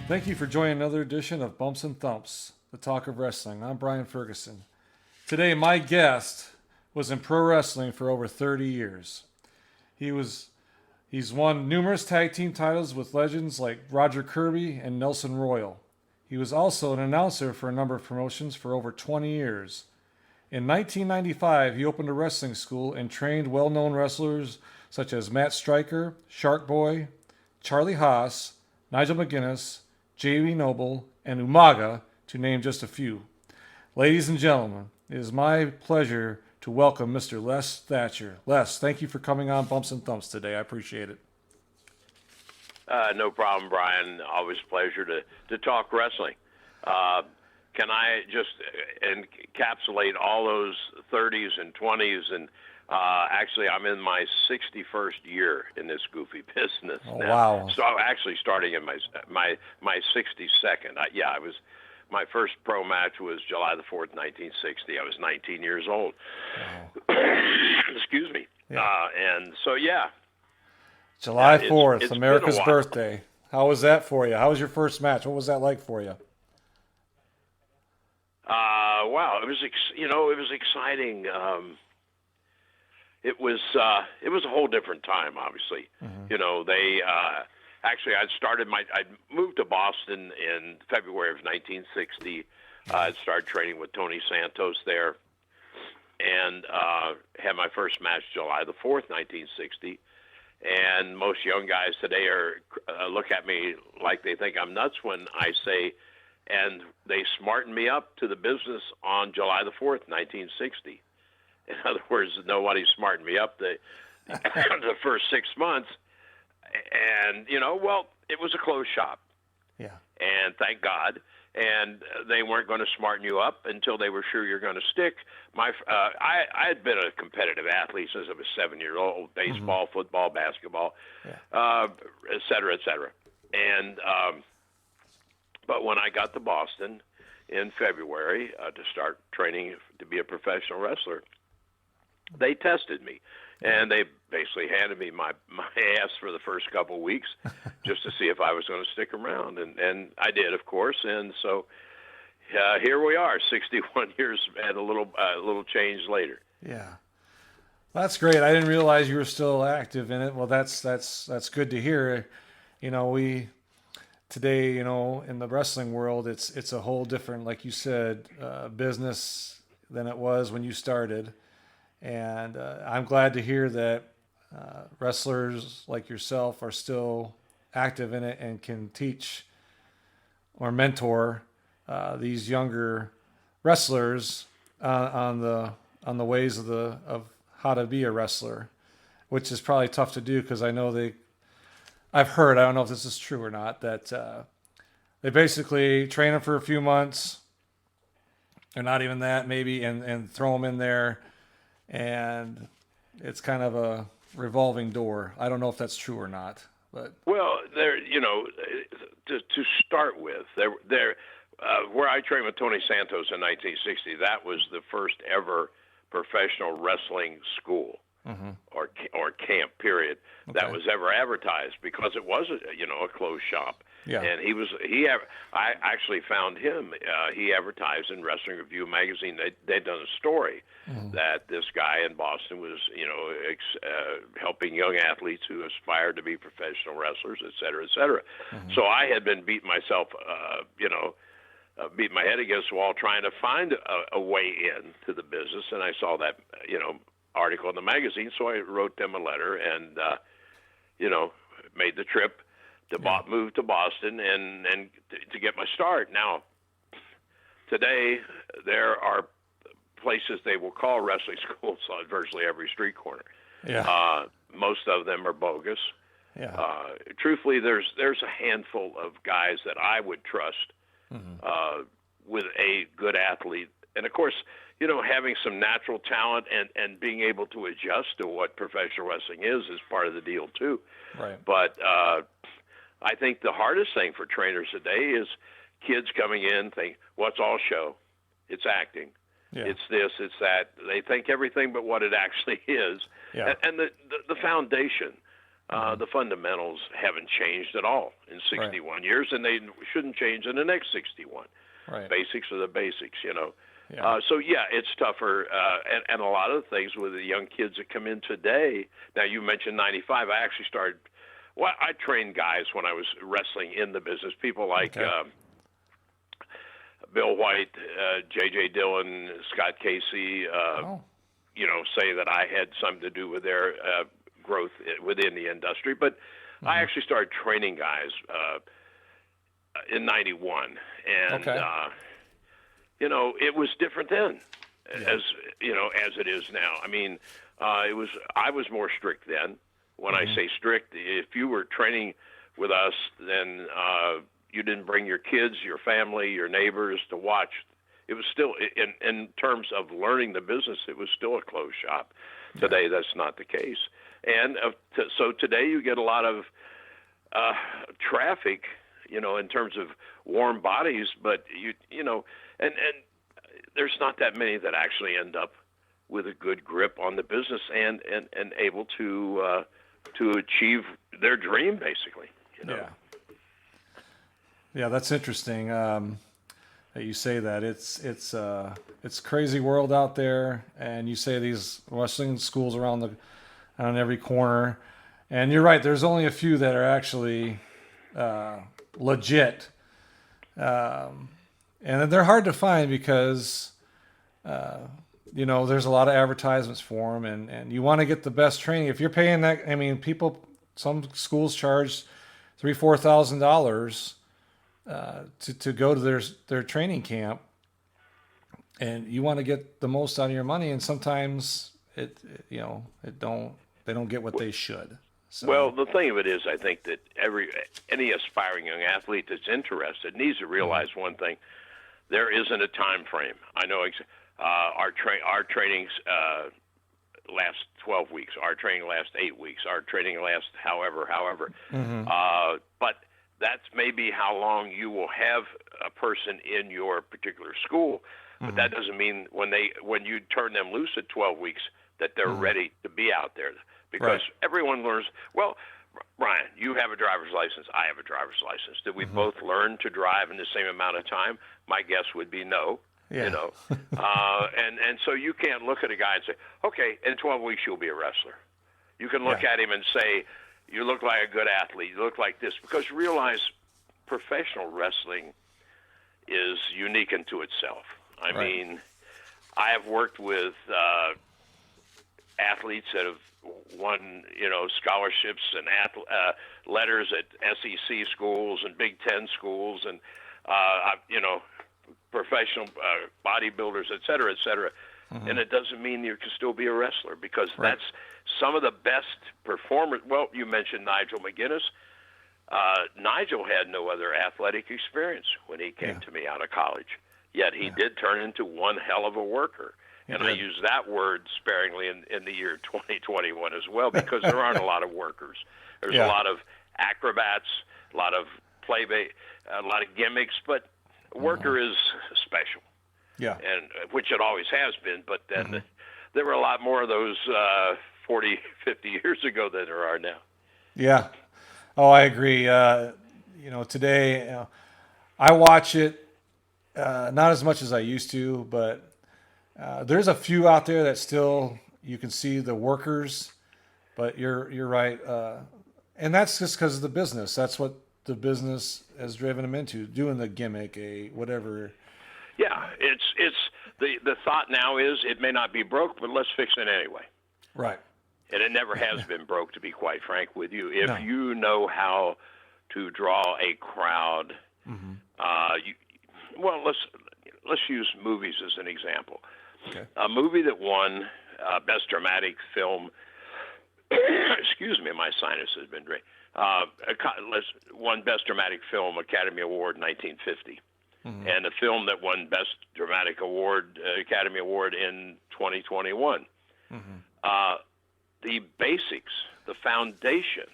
Thank you for joining another edition of Bumps and Thumps, the talk of wrestling. I'm Brian Ferguson. Today, my guest was in pro wrestling for over 30 years. He's won numerous tag team titles with legends like Roger Kirby and Nelson Royal. He was also an announcer for a number of promotions for over 20 years. In 1995, he opened a wrestling school and trained well-known wrestlers such as Matt Stryker, Shark Boy, Charlie Haas, Nigel McGuinness, J.B. Noble, and Umaga, to name just a few. Ladies and gentlemen, it is my pleasure to welcome Mr. Les Thatcher. Les, thank you for coming on Bumps and Thumps today. I appreciate it. No problem, Brian. Always a pleasure to talk wrestling. Can I just encapsulate all those 30s and 20s? And actually, I'm in my 61st year in this goofy business now. Wow. So I'm actually starting in my 62nd. My first pro match was July the 4th, 1960. I was 19 years old. Wow. Excuse me. Yeah. And so, yeah. July 4th, it's America's birthday. How was that for you? How was your first match? What was that like for you? Wow, it was exciting. It was a whole different time, obviously. Mm-hmm. You know, they actually I moved to Boston in February of 1960. I started training with Tony Santos there, and had my first match July the 4th, 1960. And most young guys today look at me like they think I'm nuts when I say, and they smartened me up to the business on July the 4th, 1960. In other words, nobody smartened me up the first 6 months. And, it was a closed shop. Yeah. And thank God. And they weren't going to smarten you up until they were sure you're going to stick. I had been a competitive athlete since I was 7-year-old, baseball, mm-hmm. football, basketball, et cetera, et cetera. And but when I got to Boston in February to start training to be a professional wrestler, they tested me. And they basically handed me my ass for the first couple of weeks just to see if I was going to stick around. And I did, of course. And so here we are, 61 years and a little change later. Yeah. That's great. I didn't realize you were still active in it. Well, that's good to hear. Today, in the wrestling world, it's a whole different, like you said, business than it was when you started. And I'm glad to hear that wrestlers like yourself are still active in it and can teach or mentor these younger wrestlers on the ways of how to be a wrestler, which is probably tough to do because I know I've heard, I don't know if this is true or not, that they basically train them for a few months, or not even that maybe, and throw them in there. And it's kind of a revolving door. I don't know if that's true or not, but well, to start with, where I trained with Tony Santos in 1960, that was the first ever professional wrestling school, mm-hmm. or camp period that was ever advertised, because it was a closed shop. Yeah. And I actually found him. He advertised in Wrestling Review magazine. They'd done a story mm-hmm. that this guy in Boston was, helping young athletes who aspired to be professional wrestlers, et cetera, et cetera. Mm-hmm. So I had been beating myself, beat my head against the wall trying to find a way in to the business, and I saw that, article in the magazine. So I wrote them a letter and, made the trip. Moved to Boston and to get my start. Now, today there are places they will call wrestling schools on virtually every street corner. Yeah. Most of them are bogus. Yeah. Truthfully, there's a handful of guys that I would trust mm-hmm. With a good athlete, and of course, having some natural talent and being able to adjust to what professional wrestling is part of the deal too. Right. But I think the hardest thing for trainers today is kids coming in think, what's all show? It's acting. Yeah. It's this, it's that. They think everything but what it actually is. Yeah. And the foundation The fundamentals haven't changed at all in 61 years, and they shouldn't change in the next 61. Right. Basics are the basics, Yeah. So it's tougher, and a lot of the things with the young kids that come in today. Now you mentioned '95. I actually started. Well, I trained guys when I was wrestling in the business. People like Bill White, J.J. Dillon, Scott Casey. Say that I had something to do with their growth within the industry. But I actually started training guys in '91, and it was different then, as it is now. I mean, I was more strict then. When I say strict, if you were training with us, then you didn't bring your kids, your family, your neighbors to watch. It was still, in terms of learning the business, it was still a closed shop. Today, that's not the case. And so today you get a lot of traffic, in terms of warm bodies, but and there's not that many that actually end up with a good grip on the business and able to achieve their dream, basically. Yeah, that's interesting that you say that. It's crazy world out there, and you say these wrestling schools on every corner, and you're right. There's only a few that are actually legit, and they're hard to find because there's a lot of advertisements for them, and you want to get the best training. If you're paying that, I mean, some schools charge $3,000-$4,000 to go to their training camp, and you want to get the most out of your money, and sometimes they don't get what they should. So. Well, the thing of it is, I think that any aspiring young athlete that's interested needs to realize one thing: there isn't a time frame. I know our trainings last 12 weeks. Our training lasts 8 weeks. Our training lasts however. But that's maybe how long you will have a person in your particular school. But that doesn't mean when you turn them loose at 12 weeks that they're ready to be out there. Because everyone learns. Well, Brian, you have a driver's license. I have a driver's license. Did we both learn to drive in the same amount of time? My guess would be no. Yeah. And so you can't look at a guy and say, okay, in 12 weeks you'll be a wrestler. You can look at him and say, you look like a good athlete. You look like this. Because realize professional wrestling is unique unto itself. I mean, I have worked with athletes that have won, scholarships and letters at SEC schools and Big Ten schools and, professional bodybuilders, et cetera, et cetera. And it doesn't mean you can still be a wrestler because that's some of the best performers. Well, you mentioned Nigel McGuiness. Nigel had no other athletic experience when he came to me out of college, yet he did turn into one hell of a worker. And I use that word sparingly in the year 2021 as well, because there aren't a lot of workers. There's a lot of acrobats, a lot of a lot of gimmicks, but worker is special. Yeah. And which it always has been, but then there were a lot more of those 40, 50 years ago than there are now. Yeah. Oh, I agree. Today I watch it not as much as I used to, but there's a few out there that still you can see the workers, but you're right, and that's just because of the business. That's what the business has driven them into, doing the gimmick, whatever. Yeah, it's the thought now is it may not be broke, but let's fix it anyway. Right. And it never has been broke, to be quite frank with you. If you know how to draw a crowd, let's use movies as an example. Okay. A movie that won Best Dramatic Film, excuse me, my sinus has been drained, won Best Dramatic Film Academy Award in 1950. And a film that won Best Dramatic Award, Academy Award in 2021. The basics, the foundation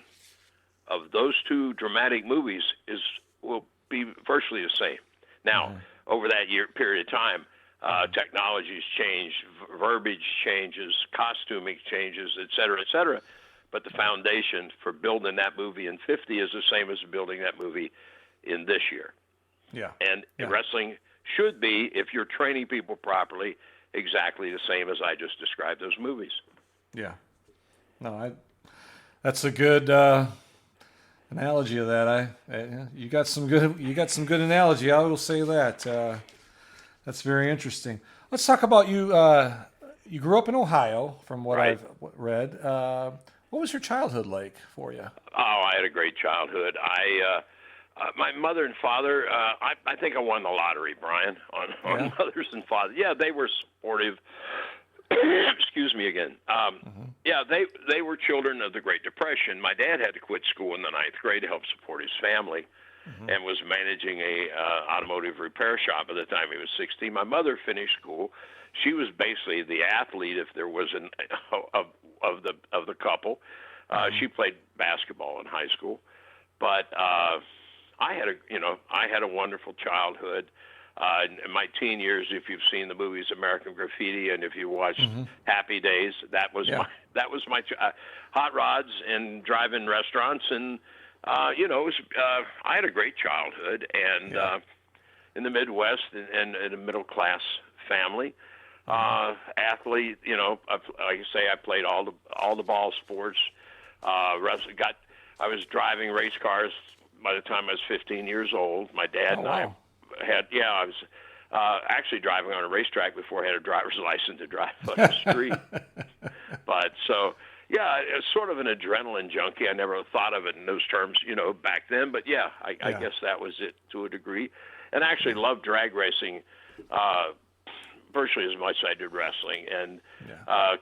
of those two dramatic movies will be virtually the same. Now, over that period of time, technologies change, verbiage changes, costuming changes, et cetera, but the foundation for building that movie in 50 is the same as building that movie in this year. Yeah. And Yeah. wrestling should be, if you're training people properly, exactly the same as I just described those movies. Yeah. No, that's a good analogy of that. You got some good analogy. I will say that. That's very interesting. Let's talk about you. You grew up in Ohio, from what Right. I've read. What was your childhood like for you? Oh, I had a great childhood. My mother and father, I think I won the lottery, Brian, on Yeah. mothers and fathers. Yeah, they were supportive. Excuse me again. Yeah, they were children of the Great Depression. My dad had to quit school in the 9th grade to help support his family, and was managing a automotive repair shop at the time he was 16. My mother finished school. She was basically the athlete, if there was an of the couple. She played basketball in high school, but I had a wonderful childhood. In my teen years, if you've seen the movies American Graffiti and if you watched Happy Days, that was my hot rods and drive-in restaurants, and it was, I had a great childhood, and in the Midwest and in a middle-class family. Athlete, like I say, I played all the ball sports. I was driving race cars by the time I was 15 years old. My dad and I I was actually driving on a racetrack before I had a driver's license to drive on the street. But so, it's sort of an adrenaline junkie. I never thought of it in those terms, back then. But I guess that was it to a degree. And I actually loved drag racing virtually as much as I did wrestling, and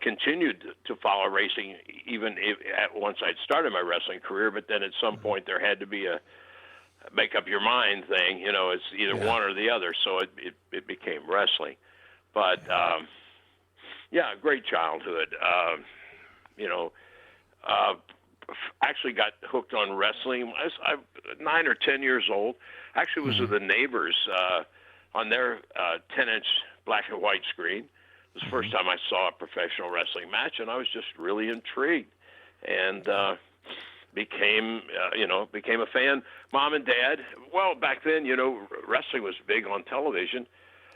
continued to follow racing even once I'd started my wrestling career. But then at some point there had to be a make up your mind thing. It's either one or the other. So it became wrestling. But great childhood. Actually got hooked on wrestling. I was 9 or 10 years old. Actually was with the neighbors on their 10-inch black and white screen. It was the first time I saw a professional wrestling match, and I was just really intrigued, and became a fan. Mom and Dad. Well, back then, wrestling was big on television.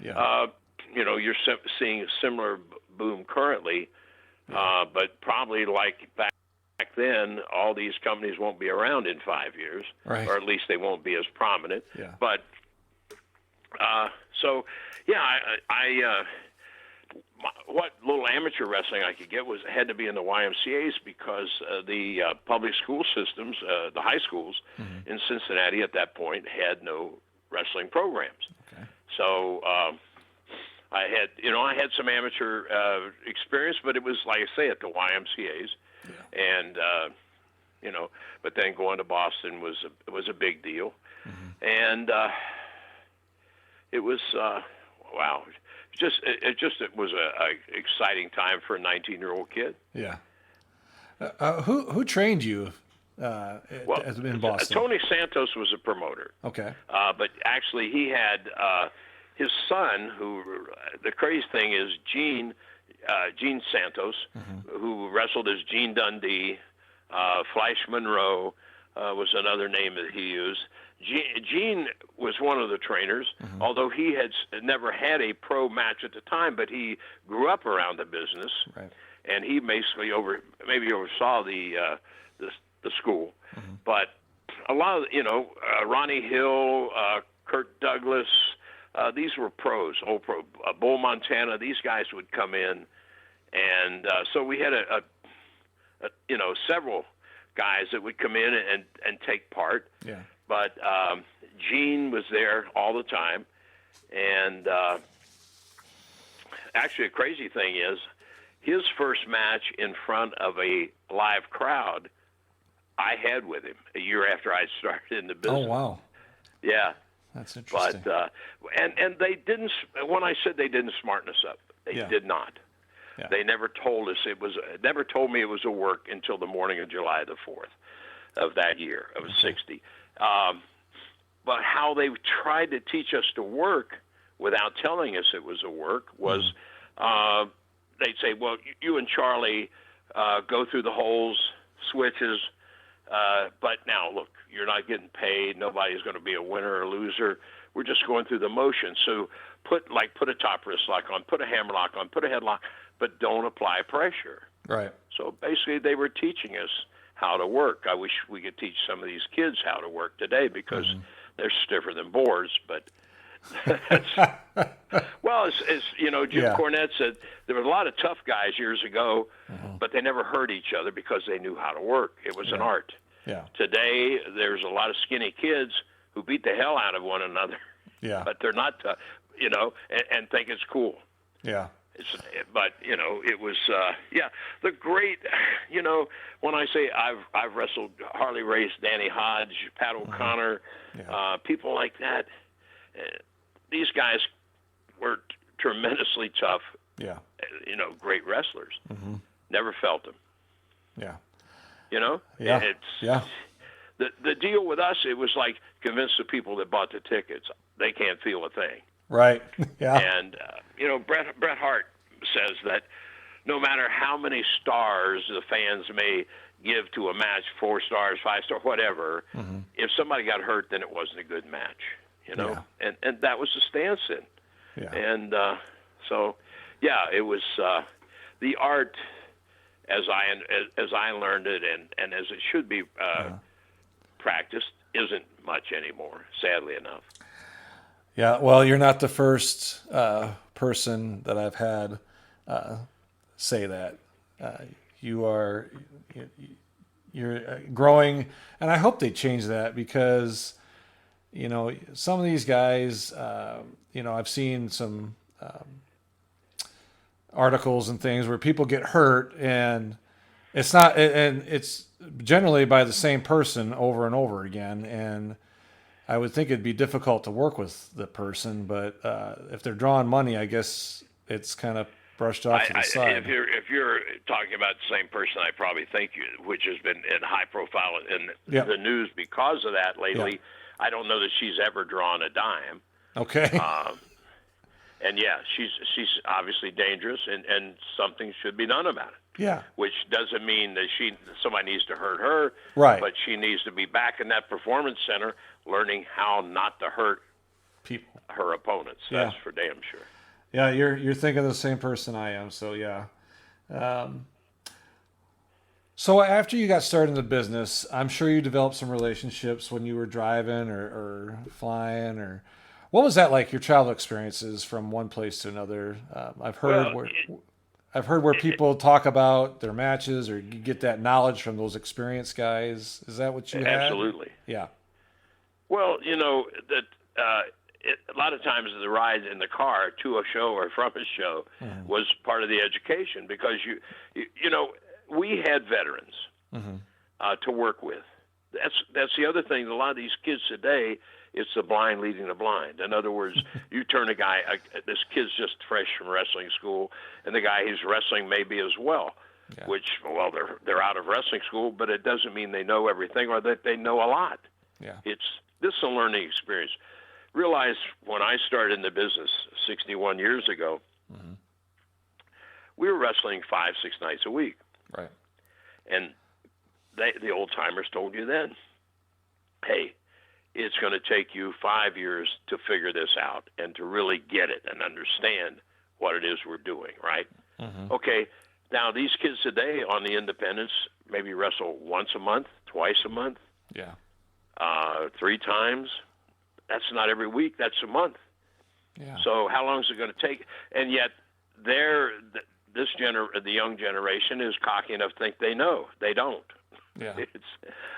Yeah. You're seeing a similar boom currently, but probably like back then, all these companies won't be around in 5 years, Right. or at least they won't be as prominent. Yeah. But what little amateur wrestling I could get had to be in the YMCA's, because the public school systems, the high schools in Cincinnati at that point, had no wrestling programs. Okay. So I had some amateur experience, but it was, like I say, at the YMCA's, and but then going to Boston was a big deal, and it was wow. It was a exciting time for a 19-year-old kid. Yeah. Who trained you in Boston? Tony Santos was a promoter. Okay. But actually, he had his son, who the crazy thing is Gene Santos, who wrestled as Gene Dundee. Flash Monroe was another name that he used. Gene was one of the trainers, although he had never had a pro match at the time, but he grew up around the business, Right. and he basically oversaw the school. But a lot of Ronnie Hill, Kurt Douglas, these were pros, old pro. Bull Montana, these guys would come in, and so we had several guys that would come in and take part. Yeah. But Gene was there all the time, and actually, a crazy thing is, his first match in front of a live crowd, I had with him a year after I started in the business. Oh wow. Yeah. That's interesting. But and they didn't. When I said they didn't smarten us up, they did not. Yeah. They never told us never told me it was a work until the morning of July the 4th of that year of 60. But how they tried to teach us to work without telling us it was a work was they'd say, well, you and Charlie go through the holes switches. But now, look, you're not getting paid. Nobody's going to be a winner or loser. We're just going through the motions. So put a top wrist lock on, put a hammerlock on, put a headlock, but don't apply pressure. Right. So basically, they were teaching us how to work. I wish we could teach some of these kids how to work today because they're stiffer than boars. But well, as Jim Cornette said, there were a lot of tough guys years ago, but they never hurt each other because they knew how to work. It was an art. Yeah. Today, there's a lot of skinny kids who beat the hell out of one another. Yeah. But they're not, and think it's cool. Yeah. But it was the great. When I say I've wrestled Harley Race, Danny Hodge, Pat O'Connor, people like that. These guys were tremendously tough. Yeah. Great wrestlers. Never felt them. Yeah. Yeah. The deal with us, it was like convince the people that bought the tickets they can't feel a thing. Right. Yeah. And Bret Hart says that no matter how many stars the fans may give to a match, 4 stars, 5 stars, whatever, if somebody got hurt, then it wasn't a good match. And that was the stance in. Yeah. And it was the art as I learned it and as it should be practiced isn't much anymore, sadly enough. Yeah, well, you're not the first person that I've had say that. You're growing, and I hope they change that because, some of these guys, I've seen some articles and things where people get hurt, and it's not, and it's generally by the same person over and over again, and I would think it'd be difficult to work with the person, but if they're drawing money, I guess it's kind of brushed off to the side. If you're talking about the same person, I probably think which has been in high profile in the news because of that lately. I don't know that she's ever drawn a dime. Okay. And she's obviously dangerous, and something should be done about it. Yeah. Which doesn't mean that somebody needs to hurt her. Right. But she needs to be back in that performance center, learning how not to hurt people, her opponents. That's for damn sure. Yeah, you're thinking of the same person I am. So yeah. So after you got started in the business, I'm sure you developed some relationships when you were driving or flying or. What was that like? Your travel experiences from one place to another? I've heard where people talk about their matches, or you get that knowledge from those experienced guys. Is that what you had? Absolutely. Yeah. Well, that a lot of times the ride in the car to a show or from a show was part of the education because we had veterans to work with. That's the other thing. A lot of these kids today. It's the blind leading the blind. In other words, you turn a guy, this kid's just fresh from wrestling school, and the guy who's wrestling maybe as well, they're out of wrestling school, but it doesn't mean they know everything or that they know a lot. Yeah. This is a learning experience. Realize when I started in the business 61 years ago, we were wrestling 5-6 nights a week. Right. And the old-timers told you then, hey, it's going to take you 5 years to figure this out and to really get it and understand what it is we're doing, right? Okay, now these kids today on the independents maybe wrestle once a month, twice a month, 3 times. That's not every week, that's a month. Yeah. So how long is it going to take? And yet the young generation is cocky enough to think they know. They don't. Yeah.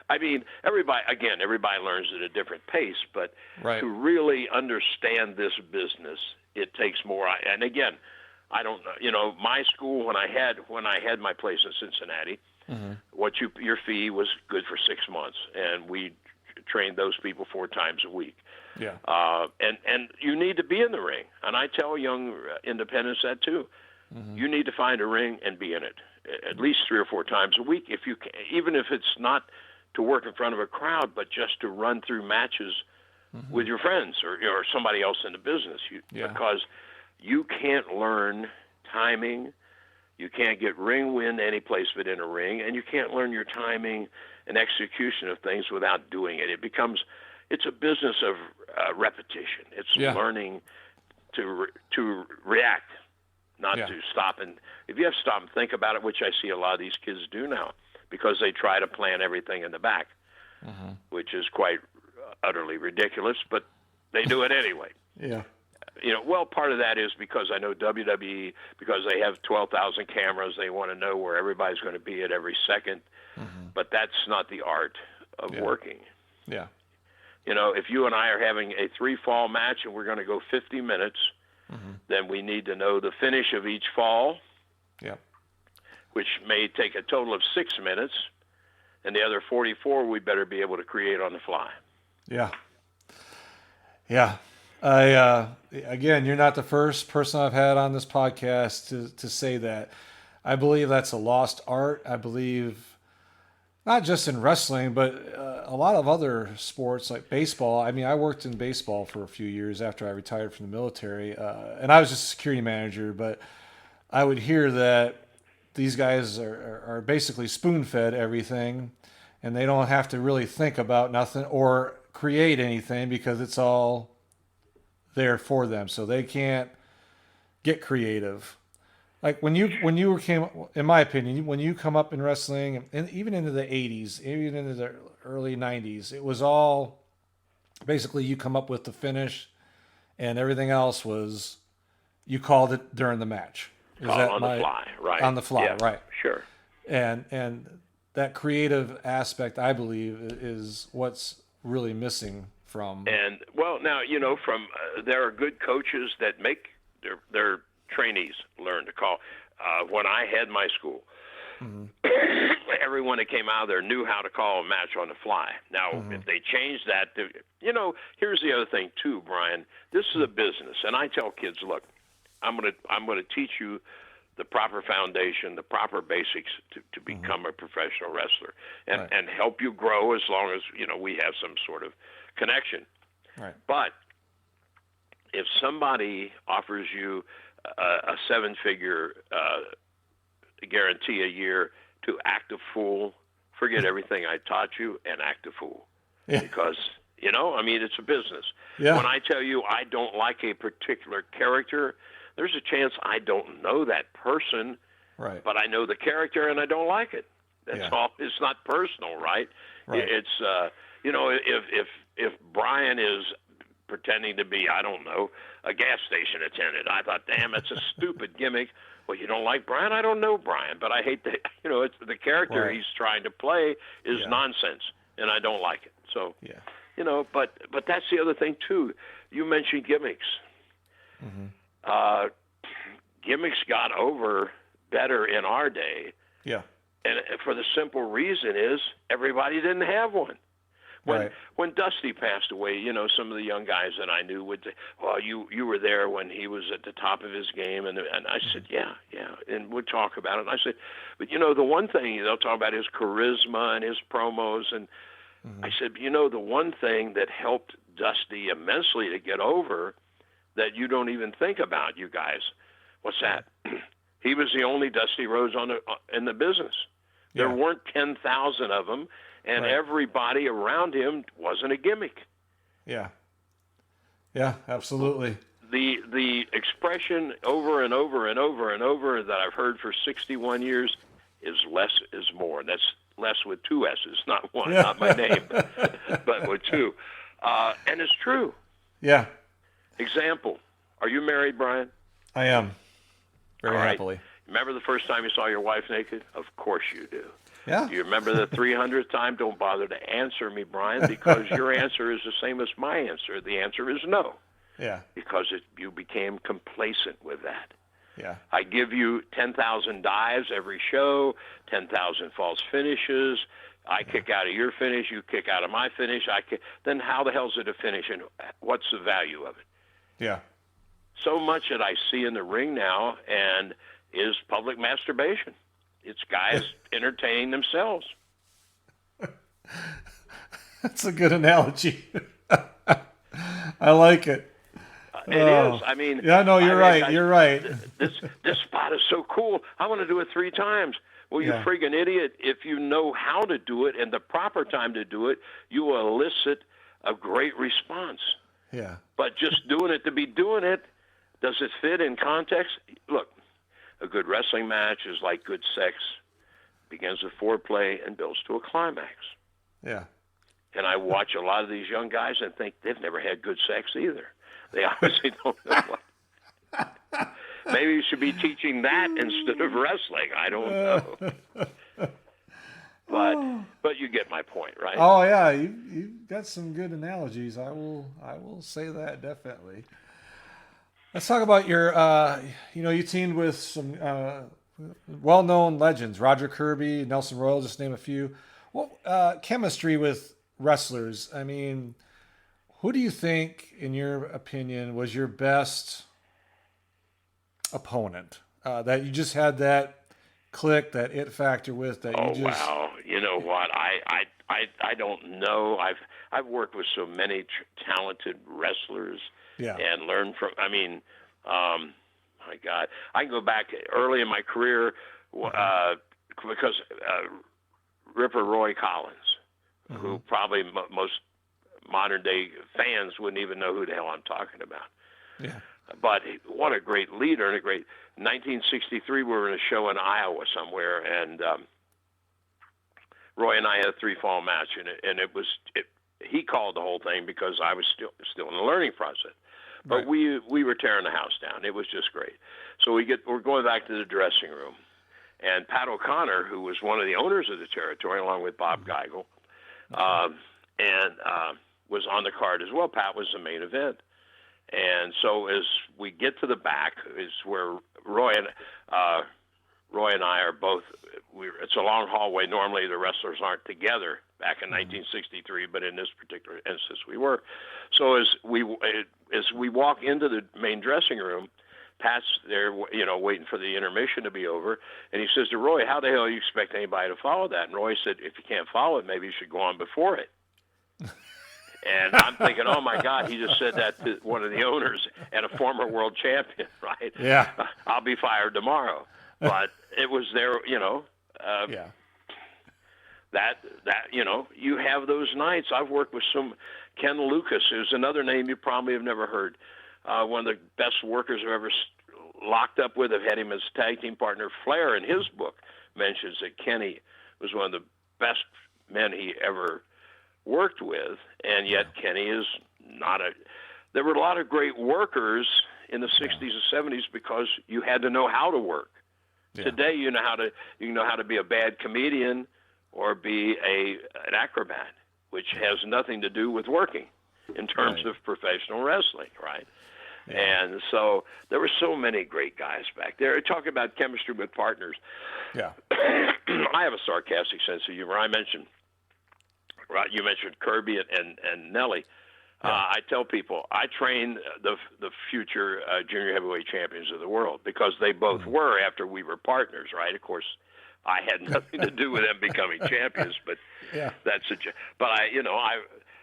Everybody learns at a different pace, but to really understand this business, it takes more. And again, I don't know. My school when I had my place in Cincinnati, your fee was good for 6 months, and we trained those people 4 times a week. Yeah. And you need to be in the ring, and I tell young independents that too. You need to find a ring and be in it at least 3 or 4 times a week, if you can, even if it's not to work in front of a crowd, but just to run through matches with your friends or somebody else in the business. Because you can't learn timing, You can't get ring wind any place but in a ring, and you can't learn your timing and execution of things without doing it. It's a business of repetition. It's learning to react, not to stop. And if you have to stop and think about it, which I see a lot of these kids do now, because they try to plan everything in the back, which is quite utterly ridiculous, but they do it anyway. Yeah. Well, part of that is because I know WWE, because they have 12,000 cameras, they want to know where everybody's going to be at every second. But that's not the art of working. Yeah. If you and I are having a 3-fall match and we're going to go 50 minutes, then we need to know the finish of each fall, which may take a total of 6 minutes, and the other 44 we better be able to create on the fly. Yeah. Yeah. Again, you're not the first person I've had on this podcast to say that. I believe that's a lost art. I believe not just in wrestling, but a lot of other sports like baseball. I mean, I worked in baseball for a few years after I retired from the military, and I was just a security manager, but I would hear that these guys are basically spoon-fed everything, and they don't have to really think about nothing or create anything because it's all there for them. So they can't get creative. Like when you came, in my opinion, when you come up in wrestling, and even into the 80s, even into the early 90s, it was all basically you come up with the finish, and everything else was you called it during the match. The fly, right? On the fly, right? Sure. And that creative aspect, I believe, is what's really missing from. And well, now from there are good coaches that make their trainees learn to call. When I had my school, everyone that came out of there knew how to call a match on the fly. Now, if they changed that, here's the other thing too, Brian. This is a business, and I tell kids, look, I'm gonna teach you the proper foundation, the proper basics to become a professional wrestler, and help you grow as long as we have some sort of connection. Right. But if somebody offers you a 7-figure guarantee a year to act a fool, forget everything I taught you and act a fool. Yeah. Because, it's a business. Yeah. When I tell you I don't like a particular character, there's a chance I don't know that person, right? But I know the character and I don't like it. That's all. It's not personal, right? It's, if Brian is pretending to be, I don't know, a gas station attendant. I thought, damn, that's a stupid gimmick. Well, you don't like Brian? I don't know Brian, but I hate that. It's the character he's trying to play is nonsense, and I don't like it. So, but that's the other thing too. You mentioned gimmicks. Gimmicks got over better in our day. Yeah. And for the simple reason is everybody didn't have one. When Dusty passed away, some of the young guys that I knew would say, well, you were there when he was at the top of his game. And I said, yeah. And we'd talk about it. And I said, but the one thing they'll talk about is charisma and his promos. And I said, the one thing that helped Dusty immensely to get over that you don't even think about, you guys, what's that? He was the only Dusty Rhodes in the business. There weren't 10,000 of them. And everybody around him wasn't a gimmick. Yeah. Yeah, absolutely. The expression over and over and over and over that I've heard for 61 years is less is more. And that's less with 2 S's, not one, not my name, but with 2. And it's true. Yeah. Example. Are you married, Brian? I am. Very happily. Remember the first time you saw your wife naked? Of course you do. Yeah. Do you remember the 300th time? Don't bother to answer me, Brian, because your answer is the same as my answer. The answer is no. Yeah. Because you became complacent with that. Yeah. I give you 10,000 dives every show, 10,000 false finishes. I kick out of your finish, you kick out of my finish. Then how the hell is it a finish, and what's the value of it? Yeah. So much that I see in the ring now and is public masturbation. It's guys entertaining themselves. That's a good analogy. I like it. It is. I mean, yeah, no, you're right. You're right. This spot is so cool. I want to do it 3 times. Well, you friggin' idiot. If you know how to do it and the proper time to do it, you will elicit a great response. Yeah. But just doing it to be doing it, does it fit in context? Look, a good wrestling match is like good sex. Begins with foreplay and builds to a climax. Yeah. And I watch a lot of these young guys and think they've never had good sex either. They obviously don't know what. Maybe you should be teaching that instead of wrestling. I don't know. But you get my point, right? Oh yeah, you got some good analogies. I will say that definitely. Let's talk about your you teamed with some well-known legends, Roger Kirby, Nelson Royal, just name a few. Well, chemistry with wrestlers. I mean, who do you think, in your opinion, was your best opponent that you just had that click, that it factor with? That you just... wow! You know what? I don't know. I've worked with so many talented wrestlers, and learned from. I mean, my God, I can go back early in my career because Ripper Roy Collins, who probably most modern day fans wouldn't even know who the hell I'm talking about. Yeah. But what a great leader and a great 1963. We were in a show in Iowa somewhere, and Roy and I had a 3-fall match, and he called the whole thing because I was still in the learning process. But we were tearing the house down. It was just great. So we're going back to the dressing room, and Pat O'Connor, who was one of the owners of the territory, along with Bob Geigel, was on the card as well. Pat was the main event. And so as we get to the back is where Roy and I are both. It's a long hallway. Normally the wrestlers aren't together back in 1963, but in this particular instance we were. So as we walk into the main dressing room, Pat's there, waiting for the intermission to be over, and he says to Roy, "How the hell do you expect anybody to follow that?" And Roy said, "If you can't follow it, maybe you should go on before it." And I'm thinking, oh, my God, he just said that to one of the owners and a former world champion, right? Yeah. I'll be fired tomorrow. But it was there, that you have those nights. I've worked with Ken Lucas, who's another name you probably have never heard. One of the best workers I've ever locked up with. I've had him as tag team partner. Flair, in his book, mentions that Kenny was one of the best men he ever worked with, and yet Kenny is not there were a lot of great workers in the 60s and 70s because you had to know how to work. Today you know how to be a bad comedian or be an acrobat, which has nothing to do with working in terms of professional wrestling, right? And so there were so many great guys back there. Talking about chemistry with partners. I have a sarcastic sense of humor. You mentioned Kirby and Nelly. I tell people I train the future junior heavyweight champions of the world because they both were after we were partners, right? Of course, I had nothing to do with them becoming champions, but But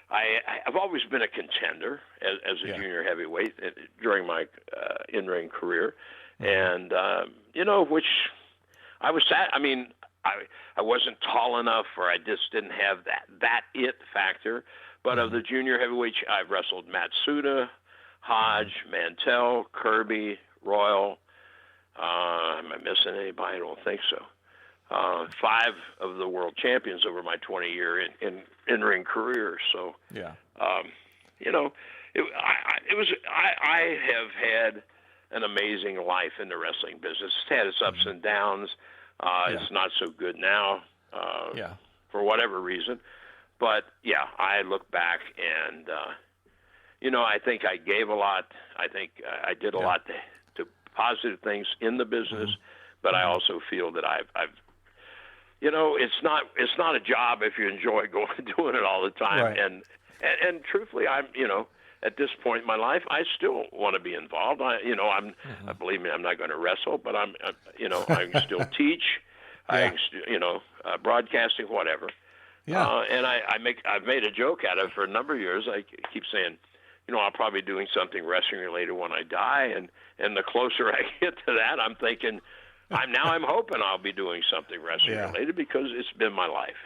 I've always been a contender as a junior heavyweight during my in-ring career, and which I was sad. I mean, I wasn't tall enough, or I just didn't have that it factor. But of the junior heavyweight, I've wrestled Matsuda, Hodge, Mantell, Kirby, Royal. Am I missing anybody? I don't think so. 5 of the world champions over my 20-year in-ring career. So, I have had an amazing life in the wrestling business. It's had its ups and downs. It's not so good now, for whatever reason. But, I look back and, I think I gave a lot. I think I did a lot to positive things in the business. But I also feel that I've it's not a job if you enjoy doing it all the time. Right. And truthfully, I'm, at this point in my life, I still want to be involved. Believe me, I'm not going to wrestle, but I can still teach. I can, broadcasting, whatever. Yeah. And I've made a joke out of it for a number of years. I keep saying, I'll probably be doing something wrestling related when I die, and the closer I get to that, I'm thinking, I'm hoping I'll be doing something wrestling related because it's been my life,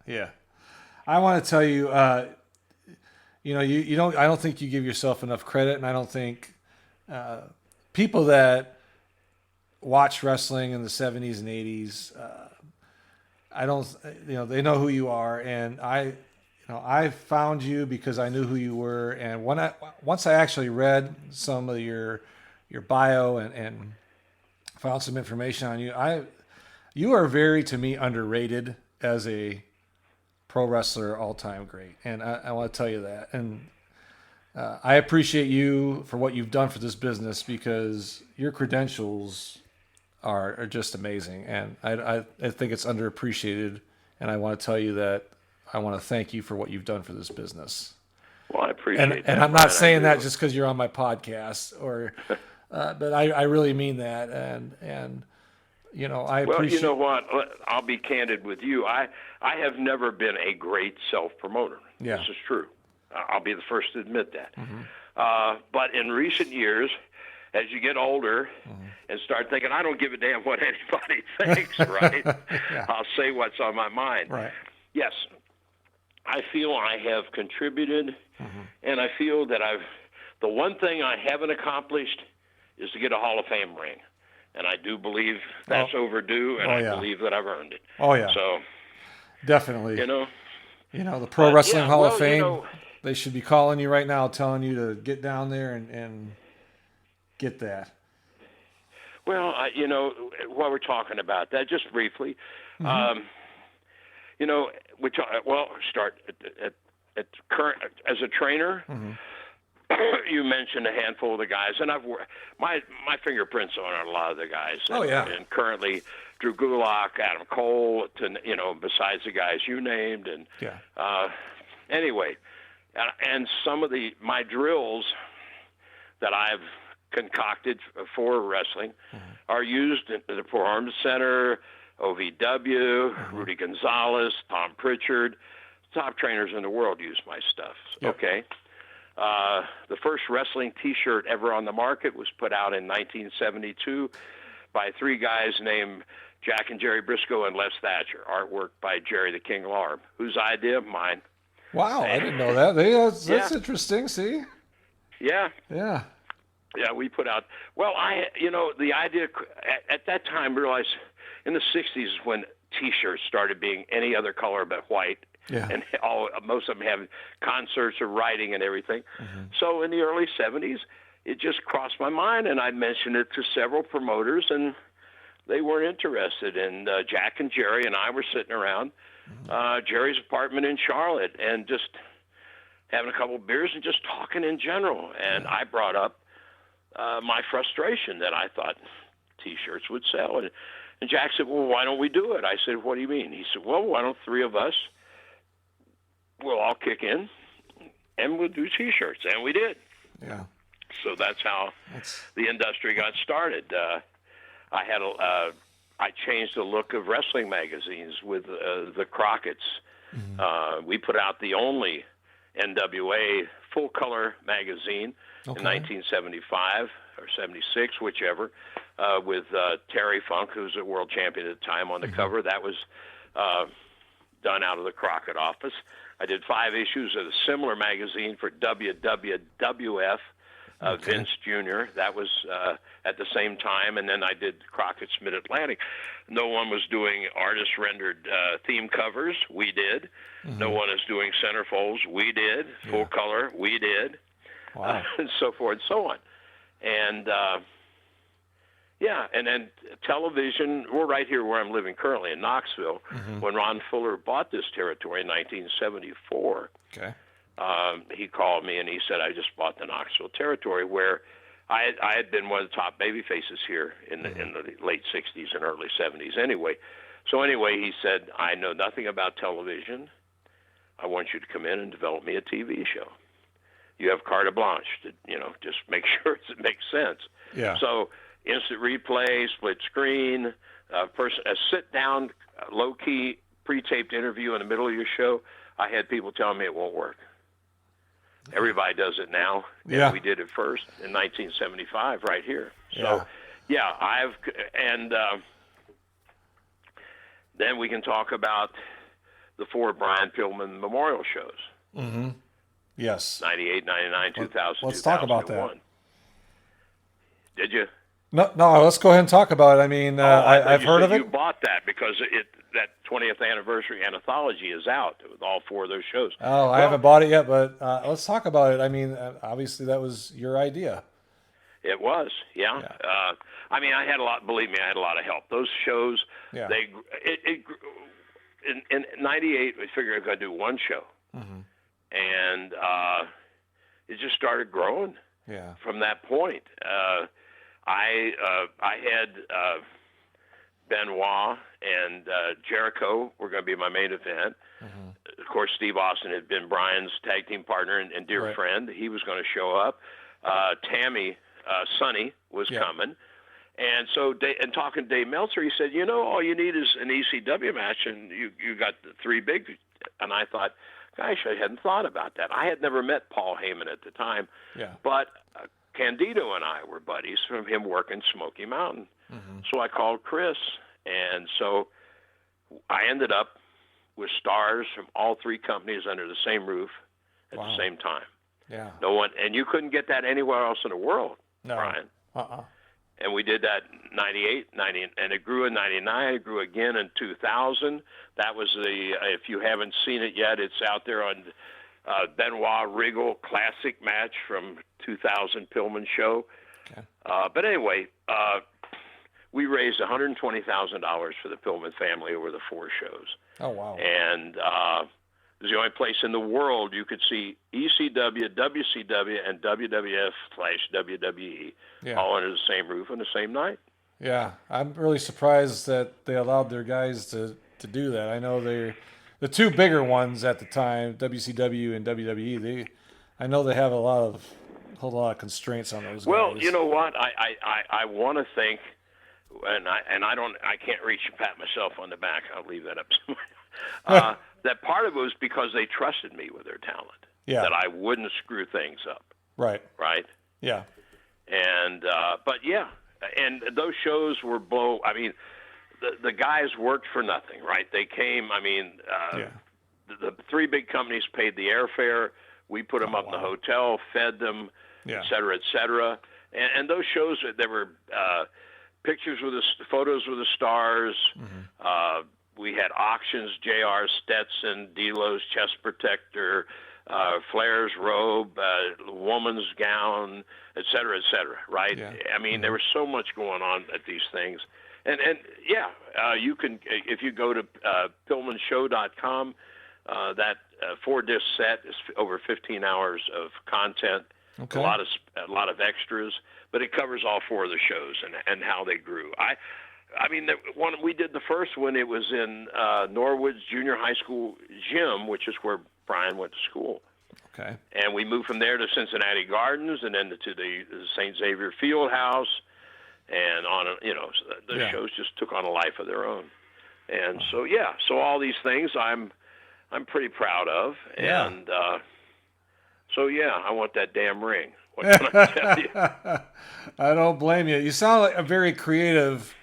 Yeah. I want to tell you, you don't. I don't think you give yourself enough credit, and I don't think people that watch wrestling in the '70s and '80s, I don't. They know who you are, and I found you because I knew who you were, and once I actually read some of your bio and found some information on you, you are very, to me, underrated as a pro wrestler, all-time great, and I want to tell you that. And I appreciate you for what you've done for this business because your credentials are just amazing, and I think it's underappreciated. And I want to tell you that I want to thank you for what you've done for this business. Well, I appreciate that. And I'm not saying that just because you're on my podcast, but I really mean that. And I appreciate. Well, you know what? I'll be candid with you. I have never been a great self-promoter. Yeah. This is true. I'll be the first to admit that. Mm-hmm. But in recent years, as you get older and start thinking, I don't give a damn what anybody thinks, right? Yeah. I'll say what's on my mind. Right. Yes, I feel I have contributed, and I feel that the one thing I haven't accomplished is to get a Hall of Fame ring. And I do believe that's overdue, and I believe that I've earned it. Oh, yeah. So, definitely. The Pro Wrestling Hall of Fame, they should be calling you right now telling you to get down there and get that. Well, while we're talking about that, just briefly, start at current as a trainer. You mentioned a handful of the guys, and my fingerprints on a lot of the guys. And currently, Drew Gulak, Adam Cole, besides the guys you named, and anyway, and some of my drills that I've concocted for wrestling are used in the Performance Center, OVW, Rudy Gonzalez, Tom Pritchard, top trainers in the world use my stuff. Yep. Okay. The first wrestling T-shirt ever on the market was put out in 1972 by three guys named Jack and Jerry Briscoe and Les Thatcher. Artwork by Jerry the King Larb. Whose idea? Mine. Wow, I didn't know that. That's interesting. See? Yeah. Yeah. Yeah, we put out. Well, the idea at that time realized in the '60s when T-shirts started being any other color but white. Yeah. And most of them have concerts or writing and everything. So in the early '70s, it just crossed my mind, and I mentioned it to several promoters, and they weren't interested. And Jack and Jerry and I were sitting around Jerry's apartment in Charlotte and just having a couple of beers and just talking in general. And I brought up my frustration that I thought T-shirts would sell. And Jack said, well, why don't we do it? I said, what do you mean? He said, well, why don't three of us, we'll all kick in and we'll do T-shirts. And we did. Yeah. So that's how the industry got started. I changed the look of wrestling magazines with the Crockett's. We put out the only NWA full-color magazine in 1975 or 76, whichever, with Terry Funk, who was a world champion at the time, on the cover. That was done out of the Crockett office. I did 5 issues of a similar magazine for WWF, Vince Jr. That was at the same time, and then I did Crockett's Mid-Atlantic. No one was doing artist-rendered theme covers. We did. No one is doing centerfolds. We did. Full color. We did. Wow. And so forth and so on. And, and then television, we're right here where I'm living currently in Knoxville. When Ron Fuller bought this territory in 1974, he called me and he said, I just bought the Knoxville territory, where I had been one of the top baby faces here in the late 60s and early 70s anyway. So anyway, he said, I know nothing about television. I want you to come in and develop me a TV show. You have carte blanche to, just make sure it makes sense. Yeah. So instant replay, split screen, a sit-down, low-key, pre-taped interview in the middle of your show. I had people telling me it won't work. Everybody does it now. Yeah. And we did it first in 1975 right here. So, then we can talk about the 4 Brian Pillman memorial shows. Mm-hmm. Yes. 98, 99, 2000, Let's talk about that. 2001. Did you? No, let's go ahead and talk about it. I mean, I've heard of it. You bought that because that 20th anniversary anthology is out with all 4 of those shows. Oh, I haven't bought it yet, but let's talk about it. I mean, obviously that was your idea. It was, yeah. I mean, I had a lot of help. Those shows, in 98, we figured I was going to do one show. Mm-hmm. And it just started growing from that point. I had Benoit and Jericho were going to be my main event. Mm-hmm. Of course, Steve Austin had been Brian's tag team partner and dear friend. He was going to show up. Tammy Sonny was coming. And so, talking to Dave Meltzer, he said, all you need is an ECW match, and you got the 3 big. And I thought, gosh, I hadn't thought about that. I had never met Paul Heyman at the time, but Candido and I were buddies from him working Smoky Mountain. Mm-hmm. So I called Chris, and so I ended up with stars from all 3 companies under the same roof at the same time. Yeah. No one, and you couldn't get that anywhere else in the world, Brian. And we did that in 98, 90, and it grew in 99. It grew again in 2000. That was if you haven't seen it yet, it's out there on Benoit Regal classic match from 2000 Pillman show. Okay. But anyway, we raised $120,000 for the Pillman family over the 4 shows. Oh, wow. And it was the only place in the world you could see ECW, WCW, and WWF/WWE all under the same roof on the same night. Yeah, I'm really surprised that they allowed their guys to do that. I know the 2 bigger ones at the time, WCW and WWE. I know they have a whole lot of constraints on those guys. Well, you know what? I want to think, and I can't reach and pat myself on the back. I'll leave that up somewhere. That part of it was because they trusted me with their talent. Yeah. That I wouldn't screw things up. Right. Right. Yeah. And and those shows were I mean, the guys worked for nothing, right? They came. I mean, the 3 big companies paid the airfare. We put them up in the hotel, fed them, et cetera, et cetera. And those shows, there were pictures with photos with the stars. Mm-hmm. We had auctions, JR Stetson, D'Lo's chest protector, Flair's robe, woman's gown, et cetera, right? Yeah. I mean, there was so much going on at these things. And you can, if you go to PillmanShow.com, that 4-disc set is over 15 hours of content, a lot of extras, but it covers all 4 of the shows and how they grew. I mean, when we did the first one, it was in Norwood's junior high school gym, which is where Brian went to school. Okay. And we moved from there to Cincinnati Gardens, and then to the St. Xavier Field House, and the shows just took on a life of their own. And so all these things I'm pretty proud of, and I want that damn ring. What can I tell you? I don't blame you. You sound like a very creative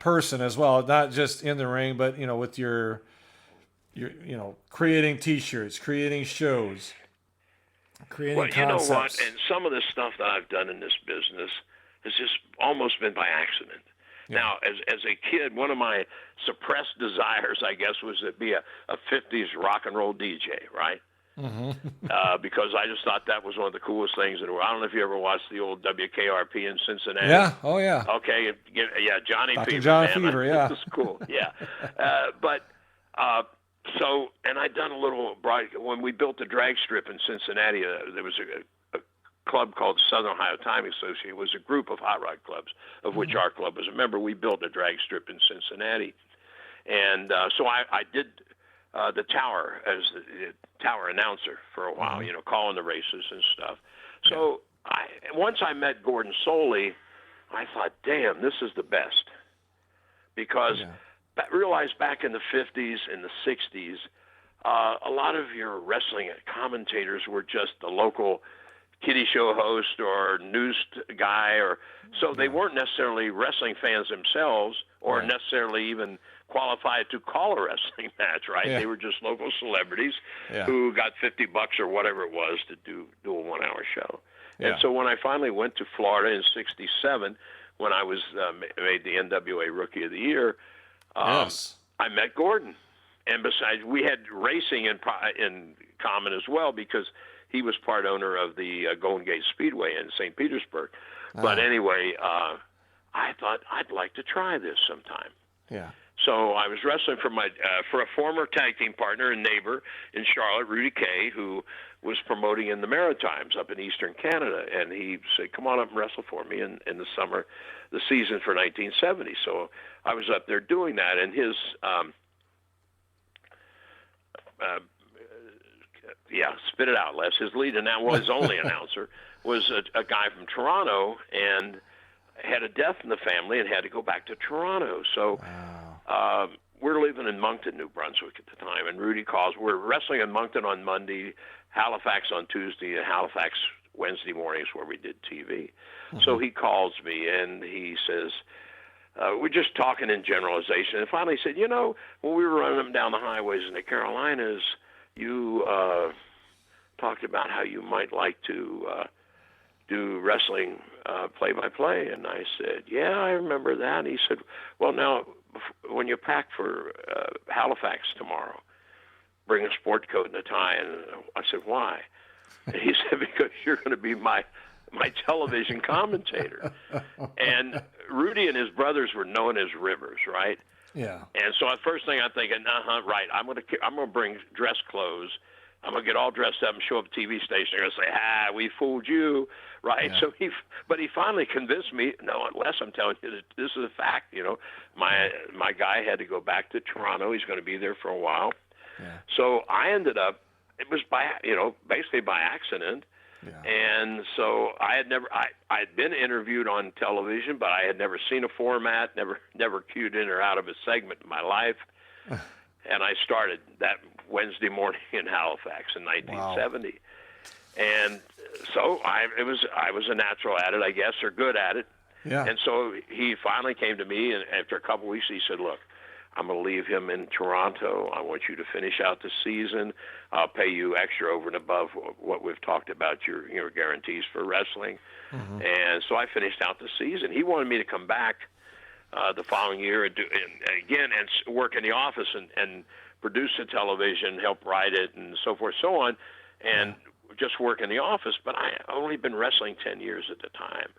person as well, not just in the ring, but with your creating T-shirts, creating shows, creating concepts. You know what? And some of the stuff that I've done in this business has just almost been by accident. Yeah. Now, as a kid, one of my suppressed desires, I guess, was to be a 50s rock and roll DJ, right? Mm-hmm. Because I just thought that was one of the coolest things in the world. I don't know if you ever watched the old WKRP in Cincinnati. Yeah. Oh, yeah. Okay. Yeah. Johnny Dr. Fever. John man. Fever. Yeah. This is cool. Yeah. And I'd done a little when we built the drag strip in Cincinnati. There was a club called the Southern Ohio Time Association. It was a group of hot rod clubs, of which our club was a member. We built a drag strip in Cincinnati, and so I did. The Tower as the Tower announcer for a while, calling the races and stuff. So once I met Gordon Soley, I thought, damn, this is the best. Because I realized back in the 50s and the 60s, a lot of your wrestling commentators were just the local kiddie show host or news guy, or so they weren't necessarily wrestling fans themselves, or necessarily even qualified to call a wrestling match, right? They were just local celebrities who got $50 or whatever it was to do a 1-hour show. And so when I finally went to Florida in '67, when I was made the NWA Rookie of the Year, I met Gordon. And besides, we had racing in common as well, because he was part owner of the Golden Gate Speedway in St. Petersburg. But anyway, I thought I'd like to try this sometime. Yeah. So I was wrestling for a former tag team partner and neighbor in Charlotte, Rudy Kay, who was promoting in the Maritimes up in eastern Canada. And he said, come on up and wrestle for me in the summer, the season for 1970. So I was up there doing that. And his, spit it out, Les. His his only announcer was a guy from Toronto, and had a death in the family and had to go back to Toronto. So we're living in Moncton, New Brunswick at the time, and Rudy calls. We're wrestling in Moncton on Monday, Halifax on Tuesday, and Halifax Wednesday mornings where we did TV. So he calls me, and he says, we're just talking in generalization. And finally he said, when we were running them down the highways in the Carolinas, you talked about how you might like to do wrestling play-by-play. And I said, yeah, I remember that. And he said, well, now, when you pack for Halifax tomorrow, bring a sport coat and a tie. And I said, why? And he said, because you're going to be my television commentator. And Rudy and his brothers were known as Rivers, right? Yeah. And so the first thing I'm thinking, right, I'm gonna bring dress clothes. I'm gonna get all dressed up and show up at the TV station. They're gonna say, we fooled you, right? Yeah. So he finally convinced me. No, unless I'm telling you that this is a fact. My guy had to go back to Toronto. He's going to be there for a while. Yeah. So I ended up. It was basically by accident. Yeah. And so I'd been interviewed on television, but I had never seen a format, never cued in or out of a segment in my life. And I started that Wednesday morning in Halifax in 1970. Wow. And so I was a natural at it, I guess, or good at it. Yeah. And so he finally came to me, and after a couple of weeks, he said, look, I'm going to leave him in Toronto. I want you to finish out the season. I'll pay you extra over and above what we've talked about, your guarantees for wrestling. Mm-hmm. And so I finished out the season. He wanted me to come back the following year and work in the office and produce the television, help write it, and so forth, so on, and just work in the office. But I only been wrestling 10 years at the time.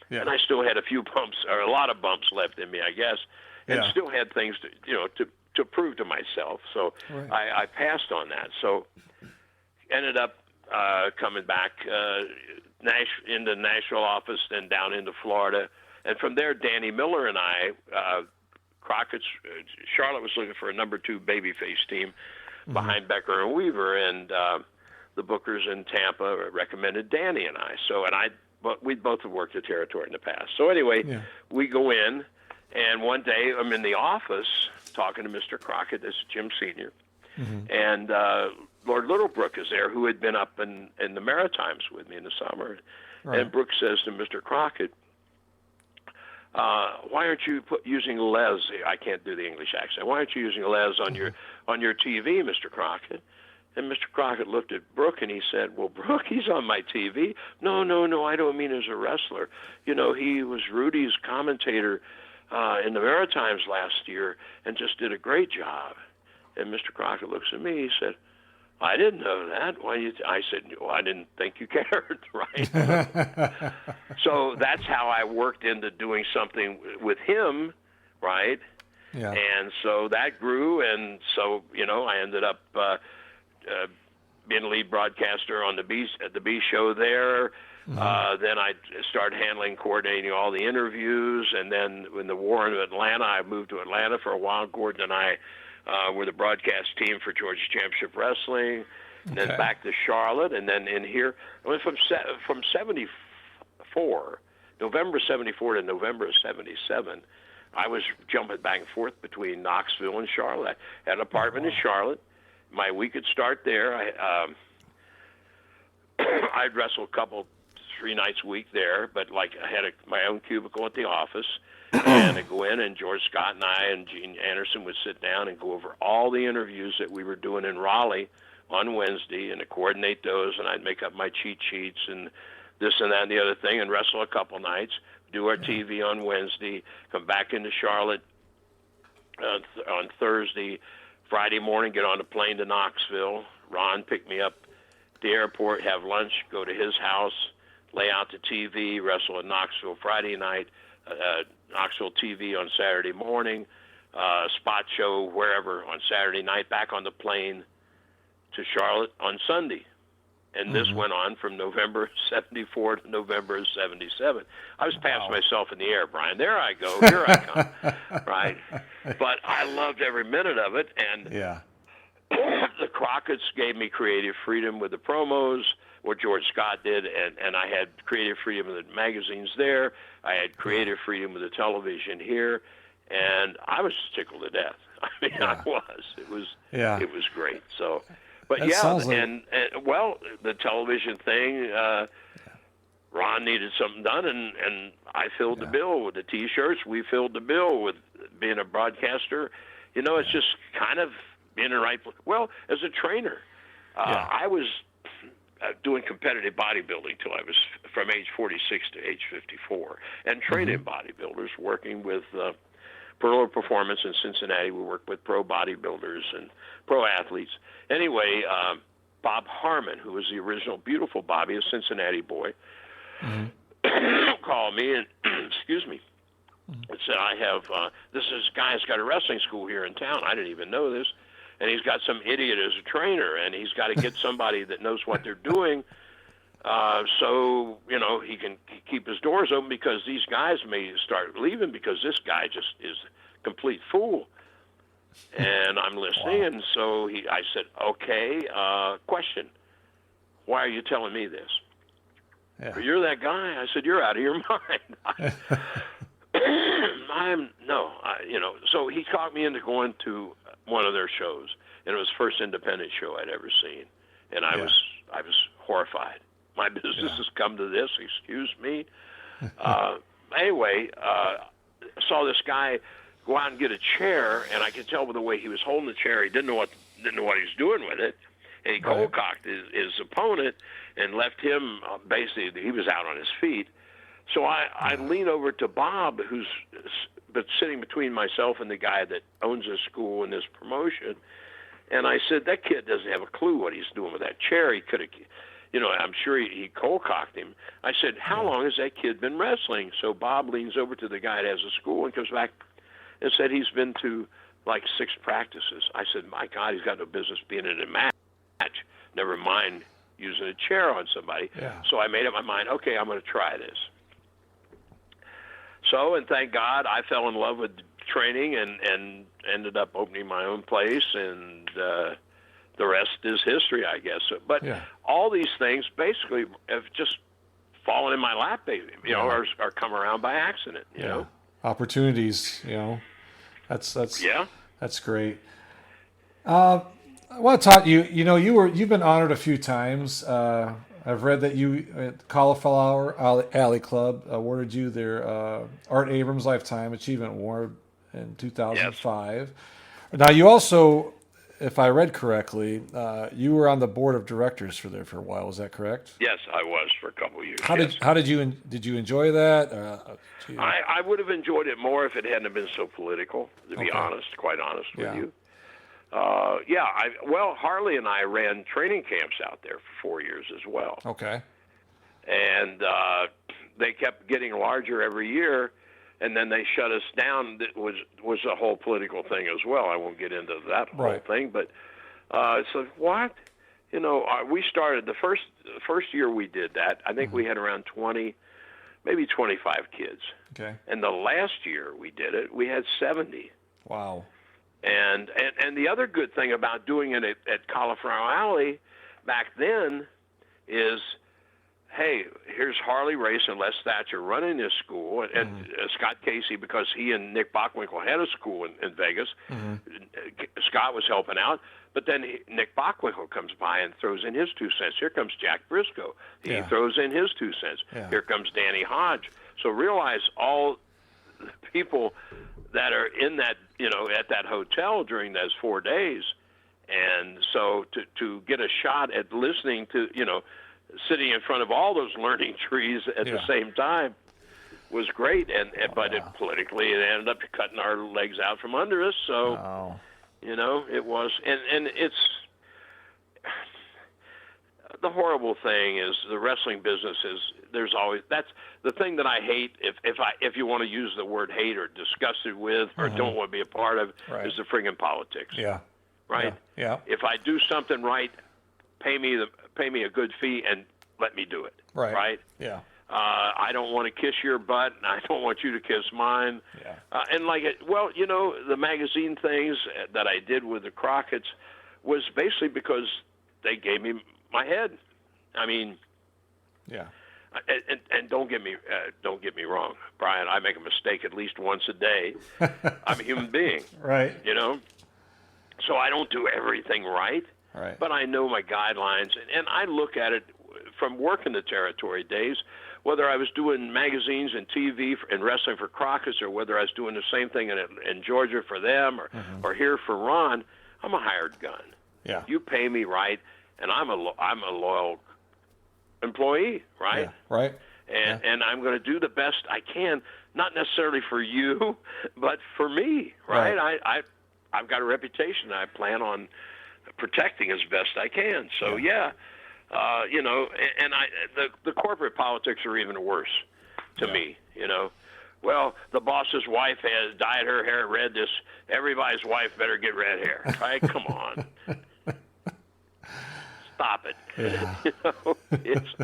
Yeah. And I still had a few bumps, or a lot of bumps left in me, I guess. And still had things to prove to myself. So I passed on that. So ended up coming back in the Nashville office, then down into Florida. And from there, Danny Miller and I, Charlotte was looking for a number 2 babyface team behind Becker and Weaver. And the bookers in Tampa recommended Danny and I. But we both have worked the territory in the past. So anyway, we go in. And one day I'm in the office talking to Mr. Crockett, this is Jim Sr., and Lord Littlebrook is there, who had been up in the Maritimes with me in the summer. Right. And Brooks says to Mr. Crockett, why aren't you using Les? I can't do the English accent. Why aren't you using Les on your TV, Mr. Crockett? And Mr. Crockett looked at Brooke and he said, well, Brooke, he's on my TV. No, I don't mean as a wrestler. He was Rudy's commentator in the Maritimes last year and just did a great job. And Mr. Crockett looks at me, he said, I didn't know that. I said, well, I didn't think you cared, right? So that's how I worked into doing something with him, right? Yeah. And so that grew, and so, I ended up being lead broadcaster on the B show there. Then I started coordinating all the interviews, and then when the war in Atlanta, I moved to Atlanta for a while. Gordon and I were the broadcast team for Georgia Championship Wrestling, and then back to Charlotte, and then in here. I went from 74, November 74 to November of 77. I was jumping back and forth between Knoxville and Charlotte. I had an apartment in Charlotte, my week would start there. I'd wrestle 3 nights a week there, but like I had my own cubicle at the office, and I'd go in, and George Scott and I and Gene Anderson would sit down and go over all the interviews that we were doing in Raleigh on Wednesday, and to coordinate those, and I'd make up my cheat sheets and this and that and the other thing, and wrestle a couple nights, do our TV on Wednesday, come back into Charlotte on Thursday, Friday morning, get on a plane to Knoxville. Ron picked me up at the airport, have lunch, go to his house, lay out the TV, wrestle in Knoxville Friday night, Knoxville TV on Saturday morning, spot show wherever on Saturday night, back on the plane to Charlotte on Sunday. And this went on from November 74 to November 77. I was past myself in the air, Brian. There I go. Here I come. Right? But I loved every minute of it. And the Crockett's gave me creative freedom with the promos, what George Scott did, and I had creative freedom with the magazines there. I had creative freedom with the television here, and I was tickled to death. I mean, I was. It was great. So, but that and well, the television thing. Ron needed something done, and I filled the bill with the T-shirts. We filled the bill with being a broadcaster. You know, it's just kind of being in the right place. Well, as a trainer, I was doing competitive bodybuilding till I was from age 46 to age 54, and training bodybuilders, working with Pearl Performance in Cincinnati. We worked with pro bodybuilders and pro athletes. Anyway, Bob Harmon, who was the original Beautiful Bobby, a Cincinnati boy, called me and excuse me, and said, "I have this guy's got a wrestling school here in town. I didn't even know this." And he's got some idiot as a trainer, and he's got to get somebody that knows what they're doing, so you know he can keep his doors open, because these guys may start leaving because this guy just is a complete fool. And I'm listening, and so I said, "Okay, question: why are you telling me this?" Yeah. "You're that guy." I said, "You're out of your mind." So he talked me into going to one of their shows, and it was the first independent show I'd ever seen, and I was horrified. My business has come to this. Excuse me. Anyway, saw this guy go out and get a chair, and I could tell by the way he was holding the chair, he didn't know what he was doing with it, and he cold cocked his opponent and left him basically, he was out on his feet. So I lean over to Bob, who's but sitting between myself and the guy that owns this school and this promotion, and I said, "That kid doesn't have a clue what he's doing with that chair. He could have, I'm sure he cold cocked him." I said, "How long has that kid been wrestling?" So Bob leans over to the guy that has a school and comes back and said he's been to like 6 practices. I said, "My God, he's got no business being in a match. Never mind using a chair on somebody." So I made up my mind, okay, I'm going to try this. So, and thank God, I fell in love with training and ended up opening my own place, and the rest is history, I guess. But all these things basically have just fallen in my lap, or come around by accident, you know. Opportunities, that's great. I want to talk you've been honored a few times. I've read that you at Cauliflower Alley Club awarded you their Art Abrams Lifetime Achievement Award in 2005. Yes. Now you also, if I read correctly, you were on the board of directors for there for a while. Was that correct? Yes, I was for a couple of years. How did you enjoy that? I would have enjoyed it more if it hadn't been so political. To be honest, quite honest with you. Harley and I ran training camps out there for 4 years as well. Okay. And they kept getting larger every year, and then they shut us down. It was a whole political thing as well. I won't get into that whole thing, but so what? We started the first year we did that. I think we had around 20, maybe 25 kids. Okay. And the last year we did it, we had 70. Wow. And the other good thing about doing it at Cauliflower Alley back then is hey, here's Harley Race and Les Thatcher running this school, and Scott Casey, because he and Nick Bockwinkel had a school in Vegas. Scott was helping out, but then Nick Bockwinkel comes by and throws in his 2 cents. Here comes Jack Briscoe. He throws in his 2 cents. Here comes Danny Hodge. So realize all the people that are in that, at that hotel during those 4 days. And so to get a shot at listening to, sitting in front of all those learning trees at the same time was great. But it politically, it ended up cutting our legs out from under us. So, it was, and it's, the horrible thing is the wrestling business is, there's always, that's the thing that I hate, if you want to use the word hate or disgusted with or don't want to be a part of, is the friggin' politics. Yeah. Right? Yeah. If I do something right, pay me a good fee and let me do it. Right? Yeah. I don't want to kiss your butt, and I don't want you to kiss mine. Yeah. And the magazine things that I did with the Crockett's was basically because they gave me my head. I mean, yeah. And don't get me wrong, Brian. I make a mistake at least once a day. I'm a human being, right? So I don't do everything right. Right. But I know my guidelines, and I look at it from working the territory days, whether I was doing magazines and TV and wrestling for Crockett's, or whether I was doing the same thing in Georgia for them, or here for Ron. I'm a hired gun. Yeah. You pay me right, and I'm a loyal employee, right? Yeah. Right. And I'm going to do the best I can, not necessarily for you, but for me, right? I've got a reputation I plan on protecting as best I can. So the corporate politics are even worse to me. Well, the boss's wife has dyed her hair red. Everybody's wife better get red hair. Right? Come on. Stop it. Yeah. It's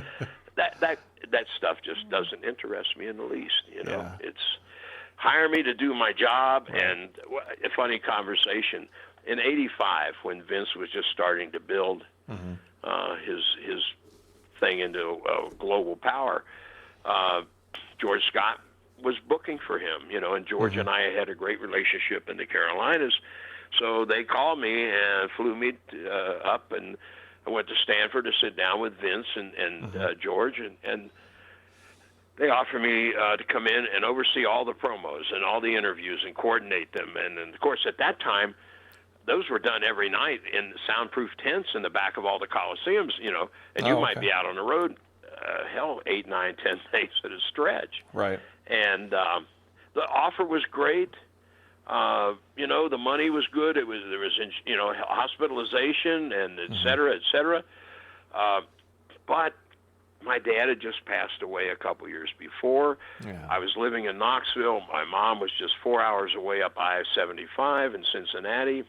that stuff just doesn't interest me in the least. Yeah. It's hire me to do my job. Right. And a funny conversation in '85 when Vince was just starting to build his thing into global power. George Scott was booking for him, and George and I had a great relationship in the Carolinas. So they called me and flew me up, and I went to Stanford to sit down with Vince and George, and they offered me to come in and oversee all the promos and all the interviews and coordinate them. And of course, at that time, those were done every night in soundproof tents in the back of all the Coliseums, and you might be out on the road, 8, 9, 10 days at a stretch. Right. And the offer was great. The money was good. There was hospitalization and et cetera, et cetera. But my dad had just passed away a couple years before. Yeah. I was living in Knoxville. My mom was just 4 hours away up I-75 in Cincinnati.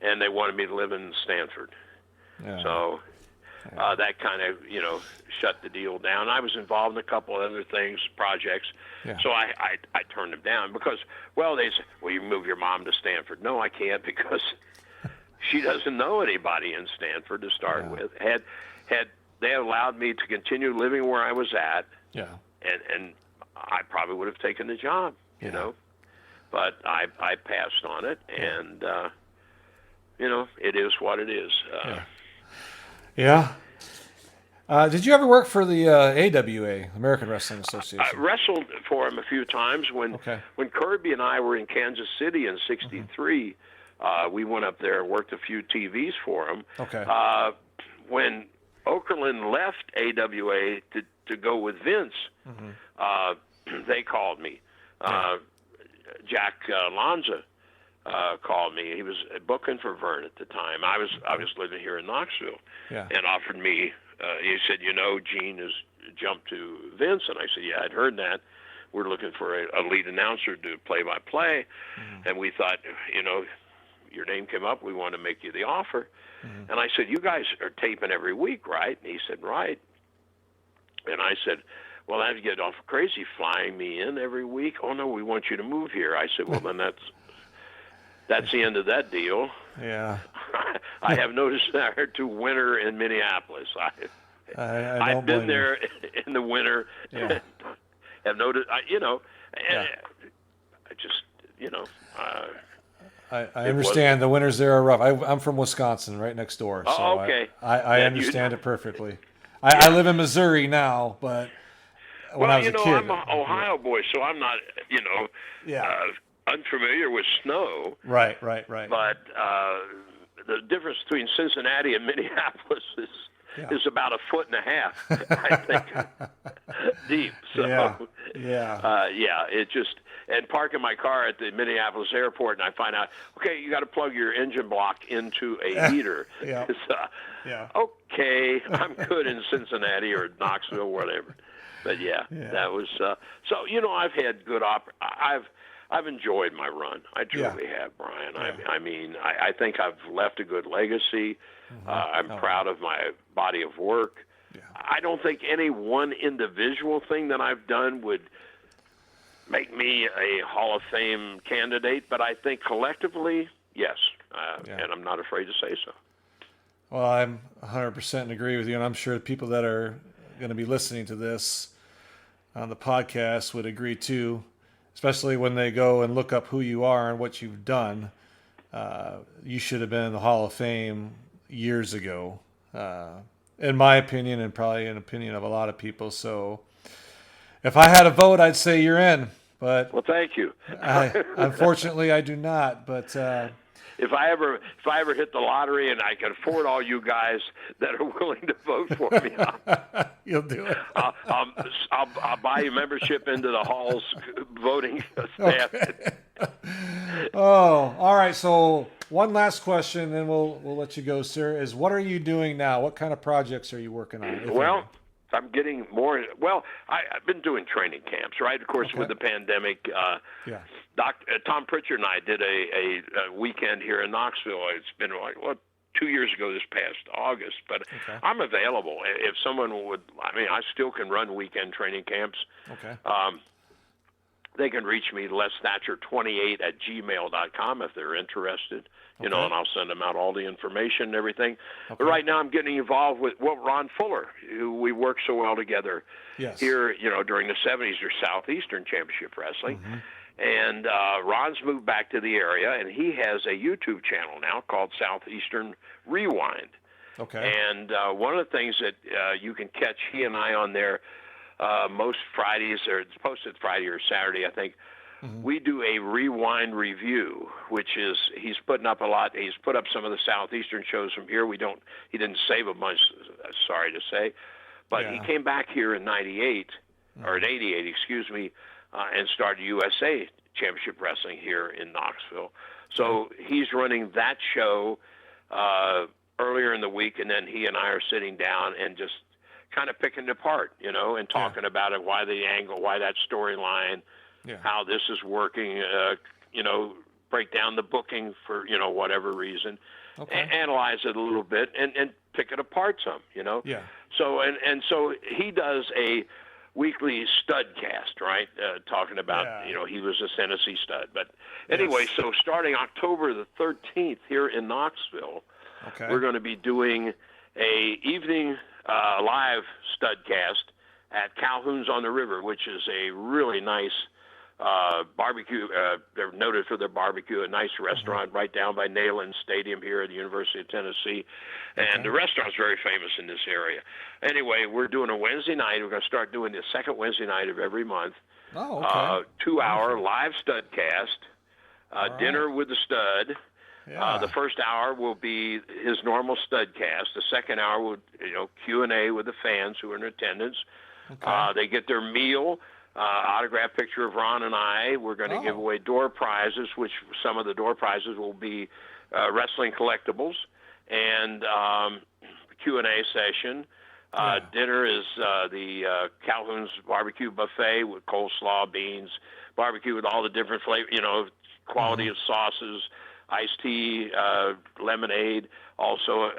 And they wanted me to live in Stanford. Yeah. So that kind of, shut the deal down. I was involved in a couple of other things, projects. Yeah. So I turned them down because, they said, well, you move your mom to Stanford. No, I can't because she doesn't know anybody in Stanford to start with. Had they allowed me to continue living where I was at, and I probably would have taken the job, you know. But I passed on it, and, it is what it is. Did you ever work for the AWA, American Wrestling Association? I wrestled for him a few times. When Kirby and I were in Kansas City in '63, we went up there and worked a few TVs for him. Okay. When Okerlund left AWA to go with Vince, they called me. Jack Lanza called me. He was booking for Vern at the time. I was living here in Knoxville, and offered me. He said, Gene has jumped to Vince, and I said, yeah, I'd heard that. We're looking for a lead announcer to play-by-play, and we thought, your name came up. We want to make you the offer. And I said, you guys are taping every week, right? And he said, right. And I said, well, that'd get awful crazy flying me in every week. Oh, no, we want you to move here. I said, well, then that's the end of that deal. Yeah. I have no desire to winter in Minneapolis. I don't I've been blame there in the winter. Yeah. Have noticed, Yeah. I just, I understand the winters there are rough. I'm from Wisconsin, right next door, so Oh, okay. I understand it perfectly. I live in Missouri now, but when I was a kid, I'm an Ohio boy, so I'm not, Yeah. unfamiliar with snow. Right. But the difference between Cincinnati and Minneapolis is about 1.5 feet, I think, deep. So, it just, and parking my car at the Minneapolis airport, and I find out, okay, you got to plug your engine block into a heater. Okay, I'm good in Cincinnati or Knoxville, whatever. But that was so. I've had good I've enjoyed my run. I truly have, Brian. I mean, I think I've left a good legacy. I'm proud of my body of work. Yeah. I don't think any one individual thing that I've done would make me a Hall of Fame candidate, but I think collectively, yes, and I'm not afraid to say so. Well, I'm 100% agree with you, and I'm sure the people that are going to be listening to this on the podcast would agree too, especially when they go and look up who you are and what you've done. You should have been in the Hall of Fame years ago, in my opinion, and probably in the opinion of a lot of people. So if I had a vote, I'd say you're in. But well, thank you. Unfortunately, I do not. But if I ever hit the lottery and I can afford all you guys that are willing to vote for me, you'll do it. I'll buy you membership into the Hall's voting staff. Okay. Oh, all right. So one last question, and we'll let you go, sir. Is what are you doing now? What kind of projects are you working on? Well, I'm getting more. Well, I've been doing training camps, right? Of course, with the pandemic. Tom Pritchard and I did a weekend here in Knoxville. It's been 2 years ago this past August, but I'm available if someone would. I mean, I still can run weekend training camps. Okay. They can reach me, lesthatcher28@gmail.com if they're interested, and I'll send them out all the information and everything. Okay. But right now I'm getting involved with Ron Fuller, who we worked so well together here, during the 70s or Southeastern Championship Wrestling. Mm-hmm. And Ron's moved back to the area, and he has a YouTube channel now called Southeastern Rewind. Okay. And one of the things that you can catch he and I on there most Fridays, or it's posted Friday or Saturday, I think. Mm-hmm. We do a rewind review, which is he's putting up a lot. He's put up some of the Southeastern shows from here. He didn't save a bunch, sorry to say, but he came back here in '98 or in '88, excuse me, and started USA Championship Wrestling here in Knoxville. So he's running that show earlier in the week, and then he and I are sitting down and just kind of picking it apart, and talking about it, why the angle, why that storyline, how this is working, break down the booking for, whatever reason, analyze it a little bit and pick it apart some, Yeah. So, and so he does a weekly stud cast, right? Talking about, he was a Tennessee stud. But anyway, so starting October the 13th here in Knoxville, we're going to be doing a evening live studcast at Calhoun's on the River, which is a really nice barbecue. They're noted for their barbecue, a nice restaurant right down by Neyland Stadium here at the University of Tennessee. And the restaurant's very famous in this area. Anyway, we're doing a Wednesday night. We're going to start doing the second Wednesday night of every month. 2-hour live studcast, dinner with the stud. The first hour will be his normal studcast. The second hour will, Q&A with the fans who are in attendance. They get their meal, autographed picture of Ron and I. We're going to give away door prizes, which some of the door prizes will be wrestling collectibles, and Q&A session. Dinner is the Calhoun's barbecue buffet with coleslaw, beans, barbecue with all the different flavors, quality of sauces, iced tea, lemonade, also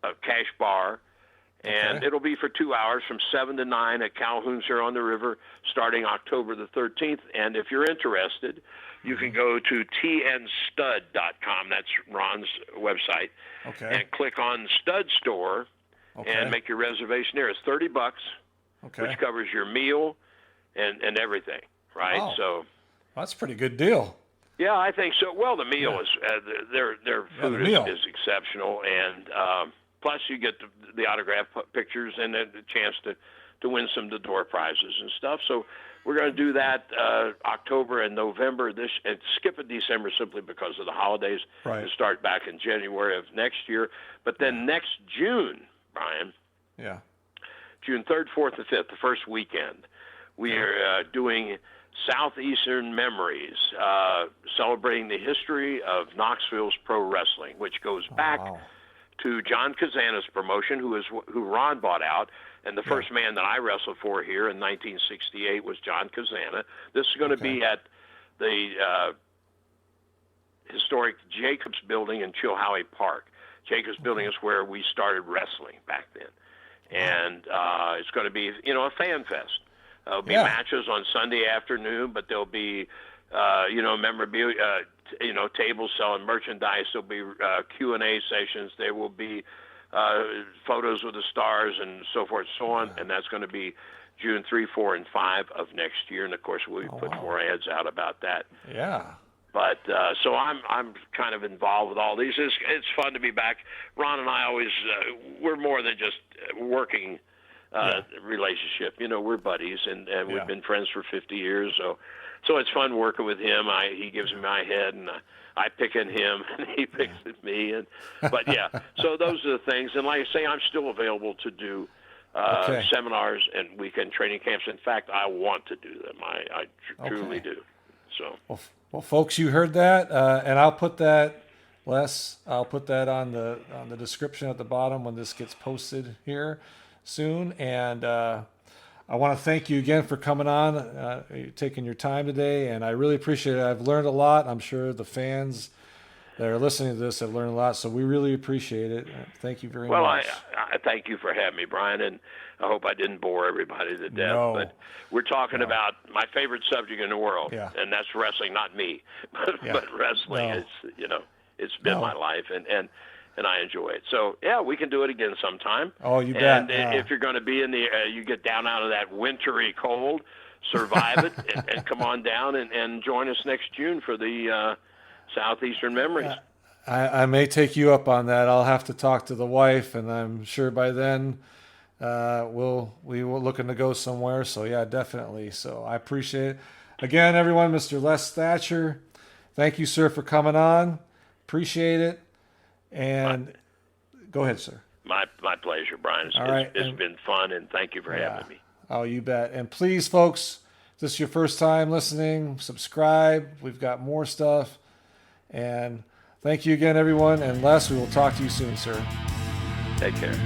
a cash bar. And it'll be for 2 hours from 7 to 9 at Calhoun's here on the River starting October the 13th. And if you're interested, you can go to tnstud.com. That's Ron's website. And click on Stud Store. Okay. and make your reservation there. It's $30, Okay. which covers your meal and everything, right? Wow. So That's a pretty good deal. yeah, I think so. Well, the meal is their food meal. is exceptional, and plus you get the autograph pictures and the chance to win some of the door prizes and stuff. So we're going to do that October and November and skip it December simply because of the holidays, Right. and start back in January of next year. But then next June, Brian, Yeah. June 3rd, 4th, and 5th, the first weekend, we are doing Southeastern Memories, celebrating the history of Knoxville's pro wrestling, which goes back Wow. to John Kazana's promotion, who Ron bought out. And the first man that I wrestled for here in 1968 was John Kazana. This is going to be at the historic Jacobs Building in Chilhowie Park. Jacobs Building is where we started wrestling back then. And it's going to be, a fan fest. There'll be matches on Sunday afternoon, but there'll be, memorabilia, tables selling merchandise. There'll be Q&A sessions. There will be photos with the stars and so forth and so on. And that's going to be June 3, 4, and 5 of next year. And, of course, we put more ads out about that. Yeah. But so I'm kind of involved with all these. It's fun to be back. Ron and I always we're more than just working relationship. We're buddies, and we've been friends for 50 years. So it's fun working with him. He gives me my head, and I pick at him, and he picks at me. But so those are the things. And like I say, I'm still available to do seminars and weekend training camps. In fact, I want to do them. I truly do. So. Well, folks, you heard that, and I'll put that, Les. I'll put that on the description at the bottom when this gets posted here soon. And I want to thank you again for coming on, taking your time today, and I really appreciate it. I've learned a lot. I'm sure the fans that are listening to this have learned a lot, so we really appreciate it. Thank you very much. Well, I thank you for having me, Brian, and I hope I didn't bore everybody to death. No. But we're talking about my favorite subject in the world, and that's wrestling, not me, but wrestling. No. It's been my life, and I enjoy it. So, we can do it again sometime. Oh, you bet. And if you're going to be in you get down out of that wintry cold, survive it, and come on down and join us next June for the Southeastern Memories. I may take you up on that. I'll have to talk to the wife, and I'm sure by then we will looking to go somewhere. So yeah, definitely. So I appreciate it. Again, everyone, Mr. Les Thatcher, thank you, sir, for coming on. Appreciate it. And go ahead, sir. My pleasure, Brian. It's been fun, and thank you for having me. Oh, you bet. And please, folks, if this is your first time listening, subscribe. We've got more stuff. And thank you again, everyone. And Les, we will talk to you soon, sir. Take care.